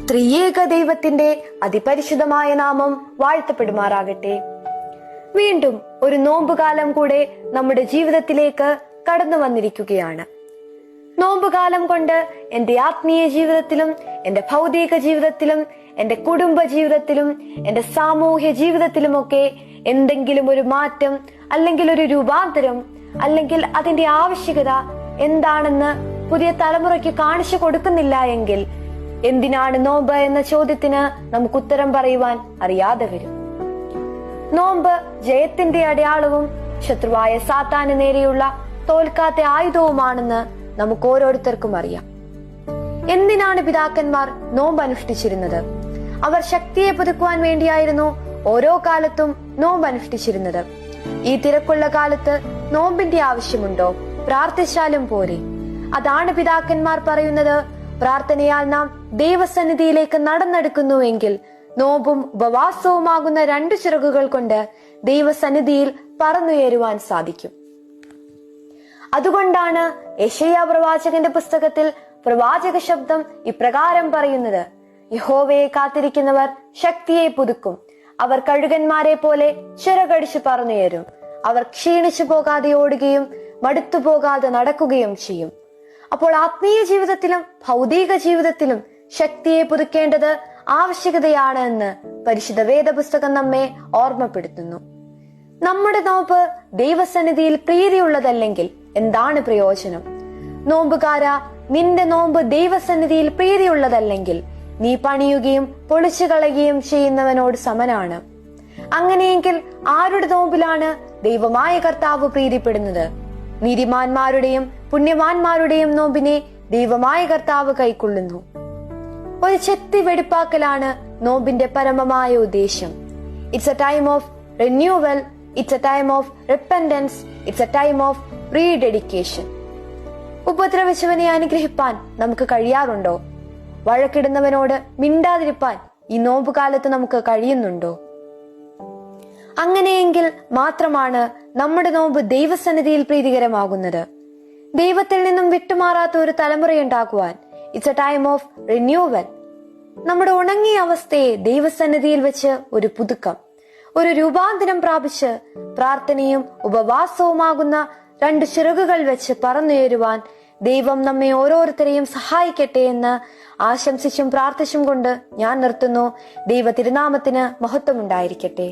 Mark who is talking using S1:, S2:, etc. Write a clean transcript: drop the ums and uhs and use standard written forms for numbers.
S1: ത്രിയേക ദൈവത്തിന്റെ അതിപരിശുദ്ധമായ നാമം വാഴ്ത്തപ്പെടുമാറാകട്ടെ. വീണ്ടും ഒരു നോമ്പുകാലം കൂടെ നമ്മുടെ ജീവിതത്തിലേക്ക് കടന്നു വന്നിരിക്കുകയാണ്. നോമ്പുകാലം കൊണ്ട് എന്റെ ആത്മീയ ജീവിതത്തിലും എന്റെ ഭൗതിക ജീവിതത്തിലും എന്റെ കുടുംബ ജീവിതത്തിലും എന്റെ സാമൂഹ്യ ജീവിതത്തിലുമൊക്കെ എന്തെങ്കിലും ഒരു മാറ്റം അല്ലെങ്കിൽ ഒരു രൂപാന്തരം അല്ലെങ്കിൽ അതിന്റെ ആവശ്യകത എന്താണെന്ന് പുതിയ തലമുറയ്ക്ക് കാണിച്ചു കൊടുക്കുന്നില്ല എങ്കിൽ എന്തിനാണ് നോമ്പ് എന്ന ചോദ്യത്തിന് നമുക്ക് ഉത്തരം പറയുവാൻ അറിയാതെ വരും. നോമ്പ് ജയത്തിന്റെ അടയാളവും ശത്രുവായ സാത്താന് നേരെയുള്ള തോൽക്കാത്ത ആയുധവുമാണെന്ന് നമുക്ക് ഓരോരുത്തർക്കും അറിയാം. എന്തിനാണ് പിതാക്കന്മാർ നോമ്പ് അനുഷ്ഠിച്ചിരുന്നത്? അവർ ശക്തിയെ പുതുക്കുവാൻ വേണ്ടിയായിരുന്നു ഓരോ കാലത്തും നോമ്പ് അനുഷ്ഠിച്ചിരുന്നത്. ഈ തിരക്കുള്ള കാലത്ത് നോമ്പിന്റെ ആവശ്യമുണ്ടോ? പ്രാർത്ഥിച്ചാലും പോരെ. അതാണ് പിതാക്കന്മാർ പറയുന്നത്. പ്രാർത്ഥനയാൽ നാം ദൈവസന്നിധിയിലേക്ക് നടന്നെടുക്കുന്നുവെങ്കിൽ നോമ്പും ഉപവാസവുമാകുന്ന 2 ചിറകുകൾ കൊണ്ട് ദൈവസന്നിധിയിൽ പറന്നുയരുവാൻ സാധിക്കും. അതുകൊണ്ടാണ് യെശയ്യാ പ്രവാചകന്റെ പുസ്തകത്തിൽ പ്രവാചക ശബ്ദം ഇപ്രകാരം പറയുന്നത്: യഹോവയെ കാത്തിരിക്കുന്നവർ ശക്തിയെ പുതുക്കും, അവർ കഴുകന്മാരെ പോലെ ചിറകടിച്ചു പറന്നുയരും, അവർ ക്ഷീണിച്ചു പോകാതെ ഓടുകയും മടുത്തു പോകാതെ നടക്കുകയും ചെയ്യും. അപ്പോൾ ആത്മീയ ജീവിതത്തിലും ഭൗതിക ജീവിതത്തിലും ശക്തിയെ പുതുക്കേണ്ടത് ആവശ്യകതയാണ് എന്ന് പരിശുദ്ധ വേദപുസ്തകം നമ്മെ ഓർമ്മപ്പെടുത്തുന്നു. നമ്മുടെ നോമ്പ് ദൈവസന്നിധിയിൽ പ്രീതിയുള്ളതല്ലെങ്കിൽ എന്താണ് പ്രയോജനം? നോമ്പുകാരാ, നിന്റെ നോമ്പ് ദൈവസന്നിധിയിൽ പ്രീതിയുള്ളതല്ലെങ്കിൽ നീ പണിയുകയും പൊളിച്ചു കളയുകയും ചെയ്യുന്നവനോട് സമനാണ്. അങ്ങനെയെങ്കിൽ ആരുടെ നോമ്പിലാണ് ദൈവമായ കർത്താവ് പ്രീതിപ്പെടുന്നത്? നീതിമാന്മാരുടെയും പുണ്യവാന്മാരുടെയും നോമ്പിനെ ദൈവമായ കർത്താവ് കൈക്കൊള്ളുന്നു. ഒരു ചെത്തി വെടിപ്പാക്കലാണ് നോമ്പിന്റെ പരമമായ ഉദ്ദേശം. It's a time of renewal, it's a time of repentance, it's a time of rededication. ഉപദ്രവിച്ചവനെ അനുഗ്രഹിപ്പാൻ നമുക്ക് കഴിയാറുണ്ടോ? വഴക്കിടുന്നവനോട് മിണ്ടാതിരിപ്പാൻ ഈ നോമ്പുകാലത്ത് നമുക്ക് കഴിയുന്നുണ്ടോ? അങ്ങനെയെങ്കിൽ മാത്രമാണ് നമ്മുടെ നോമ്പ് ദൈവസന്നിധിയിൽ പ്രീതികരമാകുന്നത്. ദൈവത്തിൽ നിന്നും വിട്ടുമാറാത്ത ഒരു തലമുറയുണ്ടാക്കുവാൻ it's a time of renewal. നമ്മുടെ ഉണങ്ങിയ അവസ്ഥയെ ദൈവസന്നിധിയിൽ വെച്ച് ഒരു പുതുക്കം, ഒരു രൂപാന്തരം പ്രാപിച്ച് പ്രാർത്ഥനയും ഉപവാസവുമാകുന്ന 2 ചിറകുകൾ വെച്ച് പറന്നുയരുവാൻ ദൈവം നമ്മെ ഓരോരുത്തരെയും സഹായിക്കട്ടെ എന്ന് ആശംസിച്ചും പ്രാർത്ഥിച്ചും കൊണ്ട് ഞാൻ നിർത്തുന്നു. ദൈവ തിരുനാമത്തിന് മഹത്വമുണ്ടായിരിക്കട്ടെ.